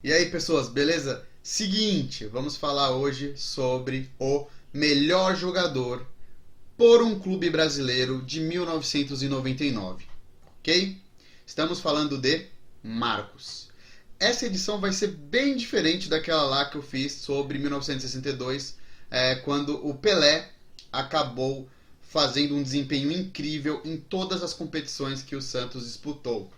E aí, pessoas, beleza? Seguinte, vamos falar hoje sobre o melhor jogador por um clube brasileiro de 1999, ok? Estamos falando de Marcos. Essa edição vai ser bem diferente daquela lá que eu fiz sobre 1962, quando o Pelé acabou fazendo um desempenho incrível em todas as competições que o Santos disputou.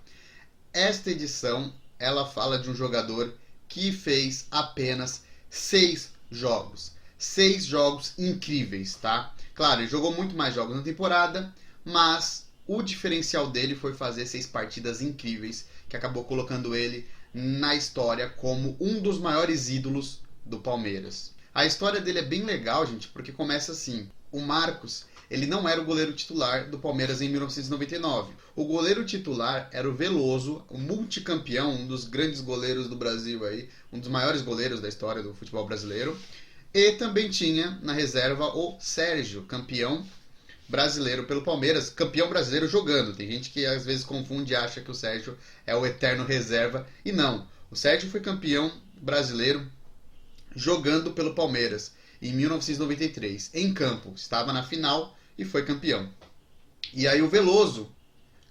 Esta edição ela fala de um jogador que fez apenas 6 jogos. 6 jogos incríveis, tá? Claro, ele jogou muito mais jogos na temporada, mas o diferencial dele foi fazer 6 partidas incríveis, que acabou colocando ele na história como um dos maiores ídolos do Palmeiras. A história dele é bem legal, gente, porque começa assim. O Marcos, ele não era o goleiro titular do Palmeiras em 1999. O goleiro titular era o Veloso, o multicampeão, um dos grandes goleiros do Brasil aí, um dos maiores goleiros da história do futebol brasileiro. E também tinha na reserva o Sérgio, campeão brasileiro pelo Palmeiras, campeão brasileiro jogando. Tem gente que às vezes confunde e acha que o Sérgio é o eterno reserva. E não, o Sérgio foi campeão brasileiro jogando pelo Palmeiras em 1993, em campo. Estava na final e foi campeão. E aí o Veloso,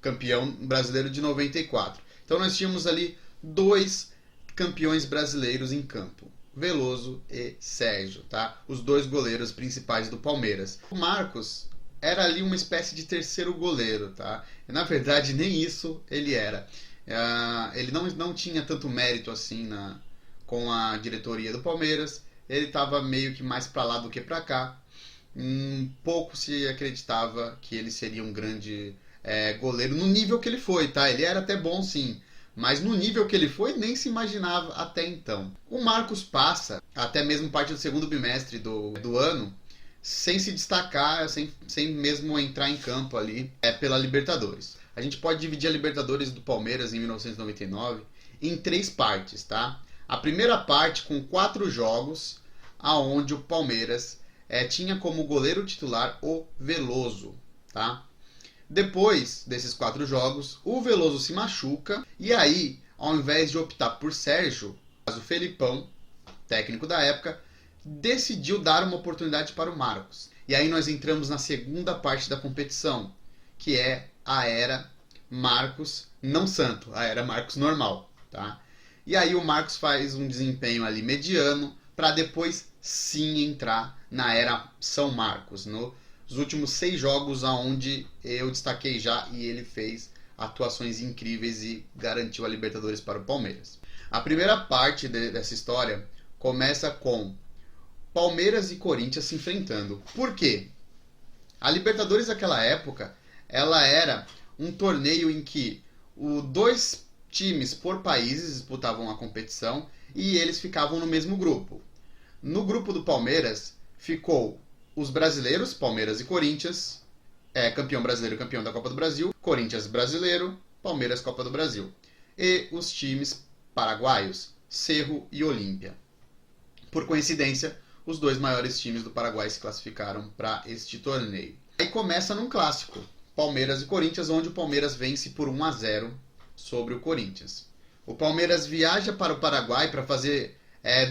campeão brasileiro de 94. Então nós tínhamos ali 2 campeões brasileiros em campo. Veloso e Sérgio, tá? Os 2 goleiros principais do Palmeiras. O Marcos era ali uma espécie de terceiro goleiro, tá? E, na verdade, nem isso ele era. Ele não tinha tanto mérito assim com a diretoria do Palmeiras. Ele estava meio que mais para lá do que para cá. Pouco se acreditava que ele seria um grande goleiro no nível que ele foi, tá? Ele era até bom, sim. Mas no nível que ele foi, nem se imaginava até então. O Marcos passa até mesmo parte do segundo bimestre do ano sem se destacar, sem mesmo entrar em campo ali pela Libertadores. A gente pode dividir a Libertadores do Palmeiras em 1999 em 3 partes, tá? A primeira parte com 4 jogos, aonde o Palmeiras tinha como goleiro titular o Veloso, tá? Depois desses 4 jogos, o Veloso se machuca e aí, ao invés de optar por Sérgio, o Felipão, técnico da época, decidiu dar uma oportunidade para o Marcos. E aí nós entramos na segunda parte da competição, que é a era Marcos não santo, a era Marcos normal, tá? E aí o Marcos faz um desempenho ali mediano para depois sim entrar na era São Marcos, nos últimos 6 jogos aonde eu destaquei já e ele fez atuações incríveis e garantiu a Libertadores para o Palmeiras. A primeira parte dessa história começa com Palmeiras e Corinthians se enfrentando. Por quê? A Libertadores daquela época, ela era um torneio em que 2 times por países disputavam a competição e eles ficavam no mesmo grupo. No grupo do Palmeiras ficou os brasileiros, Palmeiras e Corinthians, campeão brasileiro, campeão da Copa do Brasil, Corinthians brasileiro, Palmeiras Copa do Brasil. E os times paraguaios, Cerro e Olímpia. Por coincidência, os 2 maiores times do Paraguai se classificaram para este torneio. Aí começa num clássico, Palmeiras e Corinthians, onde o Palmeiras vence por 1-0 sobre o Corinthians. O Palmeiras viaja para o Paraguai para fazer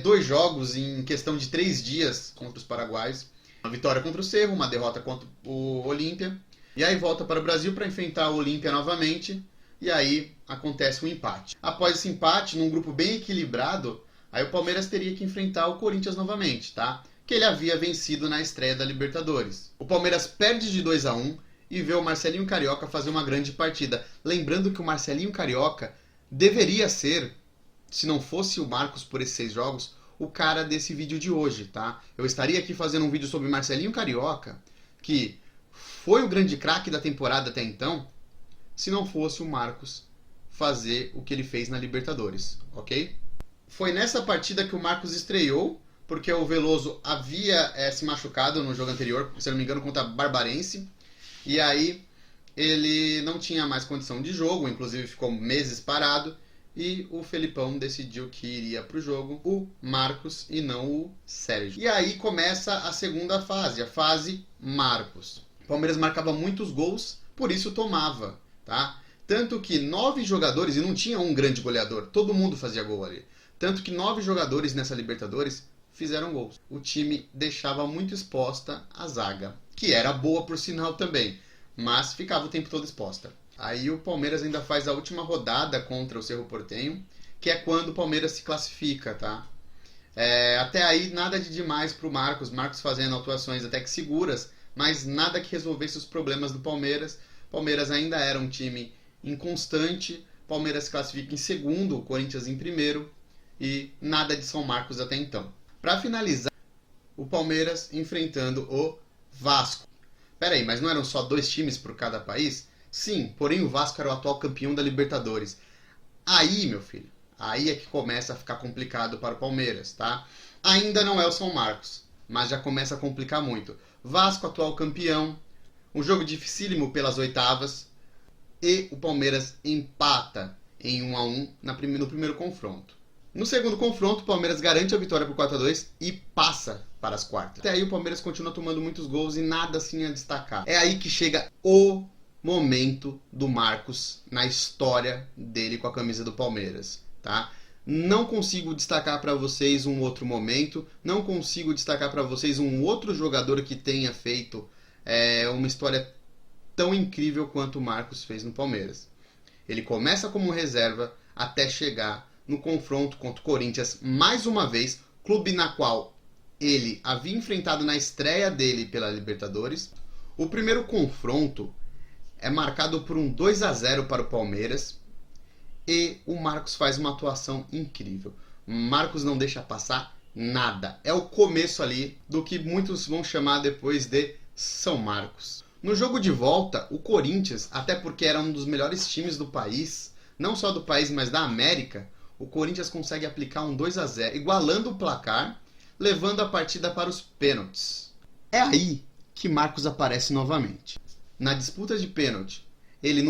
2 jogos em questão de 3 dias contra os paraguaios. Uma vitória contra o Cerro, uma derrota contra o Olímpia. E aí volta para o Brasil para enfrentar o Olímpia novamente. E aí acontece um empate. Após esse empate, num grupo bem equilibrado, aí o Palmeiras teria que enfrentar o Corinthians novamente, tá? Que ele havia vencido na estreia da Libertadores. O Palmeiras perde de 2-1 e vê o Marcelinho Carioca fazer uma grande partida. Lembrando que o Marcelinho Carioca deveria ser, se não fosse o Marcos por esses 6 jogos, o cara desse vídeo de hoje, tá? Eu estaria aqui fazendo um vídeo sobre Marcelinho Carioca, que foi o grande craque da temporada até então, se não fosse o Marcos fazer o que ele fez na Libertadores, ok? Foi nessa partida que o Marcos estreou, porque o Veloso havia se machucado no jogo anterior, se não me engano, contra a Barbarense. E aí ele não tinha mais condição de jogo, inclusive ficou meses parado. E o Felipão decidiu que iria para o jogo o Marcos e não o Sérgio. E aí começa a segunda fase, a fase Marcos. O Palmeiras marcava muitos gols, por isso tomava, tá? Tanto que 9 jogadores, e não tinha um grande goleador, todo mundo fazia gol ali. Tanto que 9 jogadores nessa Libertadores fizeram gols. O time deixava muito exposta a zaga, que era boa por sinal também, mas ficava o tempo todo exposta. Aí o Palmeiras ainda faz a última rodada contra o Cerro Porteño, que é quando o Palmeiras se classifica, tá? Até aí nada de demais pro Marcos fazendo atuações até que seguras, mas nada que resolvesse os problemas do Palmeiras. O Palmeiras ainda era um time inconstante, o Palmeiras se classifica em segundo, o Corinthians em primeiro, e nada de São Marcos até então. Para finalizar, o Palmeiras enfrentando o Vasco. Peraí, mas não eram só 2 times por cada país? Sim, porém o Vasco era o atual campeão da Libertadores. Aí, meu filho, aí é que começa a ficar complicado para o Palmeiras, tá? Ainda não é o São Marcos, mas já começa a complicar muito. Vasco, atual campeão, um jogo dificílimo pelas oitavas, e o Palmeiras empata em 1-1 no primeiro confronto. No segundo confronto, o Palmeiras garante a vitória por 4-2 e passa para as quartas. Até aí o Palmeiras continua tomando muitos gols e nada assim a destacar. É aí que chega o momento do Marcos na história dele com a camisa do Palmeiras, tá? Não consigo destacar para vocês um outro momento, não consigo destacar para vocês um outro jogador que tenha feito uma história tão incrível quanto o Marcos fez no Palmeiras. Ele começa como reserva até chegar no confronto contra o Corinthians, mais uma vez, clube na qual ele havia enfrentado na estreia dele pela Libertadores. O primeiro confronto é marcado por um 2-0 para o Palmeiras e o Marcos faz uma atuação incrível. O Marcos não deixa passar nada. É o começo ali do que muitos vão chamar depois de São Marcos. No jogo de volta, o Corinthians, até porque era um dos melhores times do país, não só do país, mas da América, o Corinthians consegue aplicar um 2-0, igualando o placar, levando a partida para os pênaltis. É aí que Marcos aparece novamente. Na disputa de pênalti, ele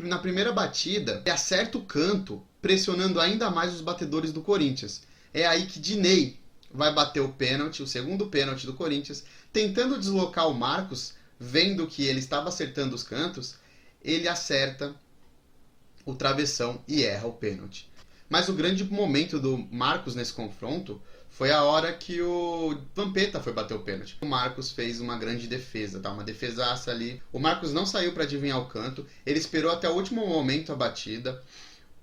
na primeira batida, ele acerta o canto, pressionando ainda mais os batedores do Corinthians. É aí que Diney vai bater o pênalti, o segundo pênalti do Corinthians, tentando deslocar o Marcos, vendo que ele estava acertando os cantos, ele acerta o travessão e erra o pênalti. Mas o grande momento do Marcos nesse confronto foi a hora que o Vampeta foi bater o pênalti. O Marcos fez uma grande defesa, tá? Uma defesaça ali. O Marcos não saiu para adivinhar o canto, ele esperou até o último momento a batida.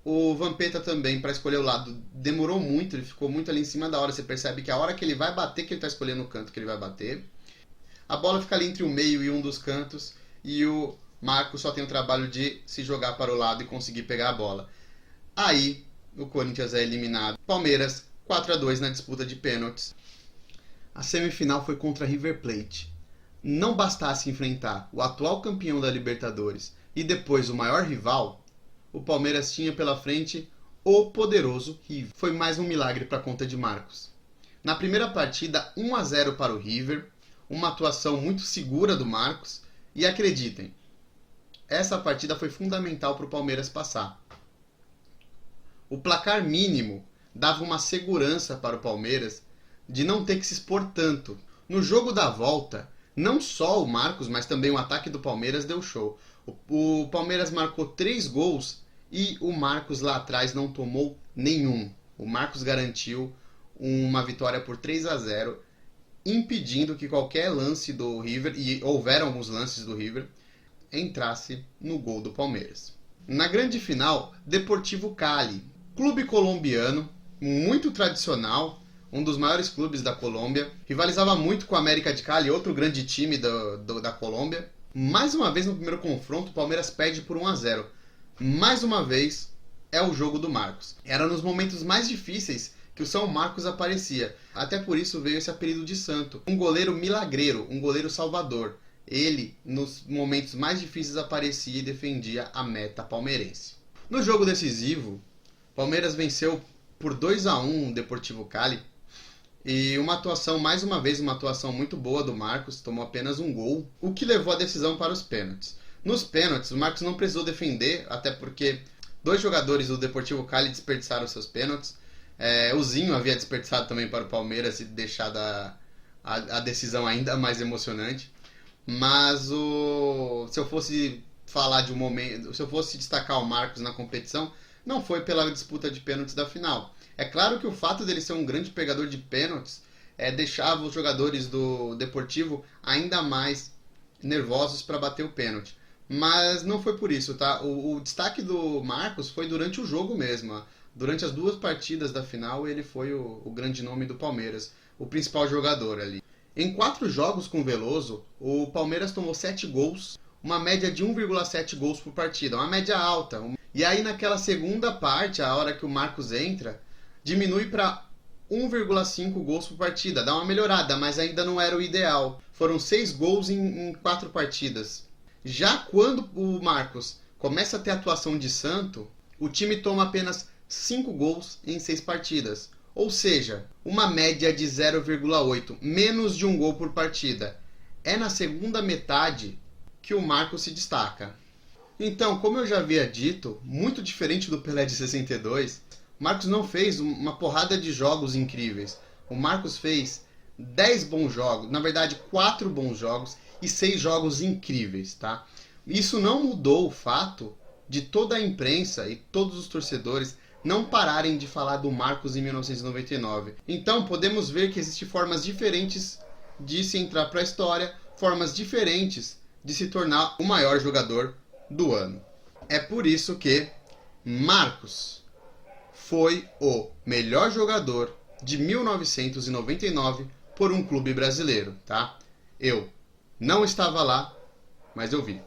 O Vampeta também, para escolher o lado, demorou muito, ele ficou muito ali em cima da hora. Você percebe que a hora que ele vai bater, que ele está escolhendo o canto que ele vai bater. A bola fica ali entre o meio e um dos cantos, e o Marcos só tem o trabalho de se jogar para o lado e conseguir pegar a bola. Aí o Corinthians é eliminado. Palmeiras 4-2 na disputa de pênaltis. A semifinal foi contra River Plate. Não bastasse enfrentar o atual campeão da Libertadores e depois o maior rival, o Palmeiras tinha pela frente o poderoso River. Foi mais um milagre para a conta de Marcos. Na primeira partida, 1-0 para o River, uma atuação muito segura do Marcos, e acreditem, essa partida foi fundamental para o Palmeiras passar. O placar mínimo dava uma segurança para o Palmeiras de não ter que se expor tanto. No jogo da volta, não só o Marcos, mas também o ataque do Palmeiras deu show. O Palmeiras marcou 3 gols e o Marcos lá atrás não tomou nenhum. O Marcos garantiu uma vitória por 3-0, impedindo que qualquer lance do River, e houveram alguns lances do River, entrasse no gol do Palmeiras. Na grande final, Deportivo Cali, clube colombiano, muito tradicional, um dos maiores clubes da Colômbia, rivalizava muito com a América de Cali, outro grande time da Colômbia. Mais uma vez no primeiro confronto, o Palmeiras perde por 1-0. Mais uma vez é o jogo do Marcos. Era nos momentos mais difíceis que o São Marcos aparecia. Até por isso veio esse apelido de santo. Um goleiro milagreiro, um goleiro salvador. Ele, nos momentos mais difíceis, aparecia e defendia a meta palmeirense. No jogo decisivo, Palmeiras venceu por 2-1 o Deportivo Cali. E mais uma vez, uma atuação muito boa do Marcos, tomou apenas um gol, o que levou a decisão para os pênaltis. Nos pênaltis, o Marcos não precisou defender, até porque 2 jogadores do Deportivo Cali desperdiçaram seus pênaltis. O Zinho havia desperdiçado também para o Palmeiras e deixado a decisão ainda mais emocionante. Mas se eu fosse falar de um momento, se eu fosse destacar o Marcos na competição, não foi pela disputa de pênaltis da final, É claro que o fato dele ser um grande pegador de pênaltis deixava os jogadores do Deportivo ainda mais nervosos para bater o pênalti. Mas não foi por isso, tá? O destaque do Marcos foi durante o jogo mesmo. Durante as 2 partidas da final, ele foi o grande nome do Palmeiras, o principal jogador ali. Em 4 jogos com o Veloso, o Palmeiras tomou 7 gols, uma média de 1,7 gols por partida, uma média alta. E aí naquela segunda parte, a hora que o Marcos entra, diminui para 1,5 gols por partida. Dá uma melhorada, mas ainda não era o ideal. Foram 6 gols em 4 partidas. Já quando o Marcos começa a ter atuação de santo, o time toma apenas 5 gols em 6 partidas. Ou seja, uma média de 0,8, menos de um gol por partida. É na segunda metade que o Marcos se destaca. Então, como eu já havia dito, muito diferente do Pelé de 62, o Marcos não fez uma porrada de jogos incríveis. O Marcos fez 10 bons jogos, na verdade 4 bons jogos e 6 jogos incríveis, tá? Isso não mudou o fato de toda a imprensa e todos os torcedores não pararem de falar do Marcos em 1999. Então podemos ver que existem formas diferentes de se entrar para a história, formas diferentes de se tornar o maior jogador do ano. É por isso que Marcos foi o melhor jogador de 1999 por um clube brasileiro, tá? Eu não estava lá, mas eu vi.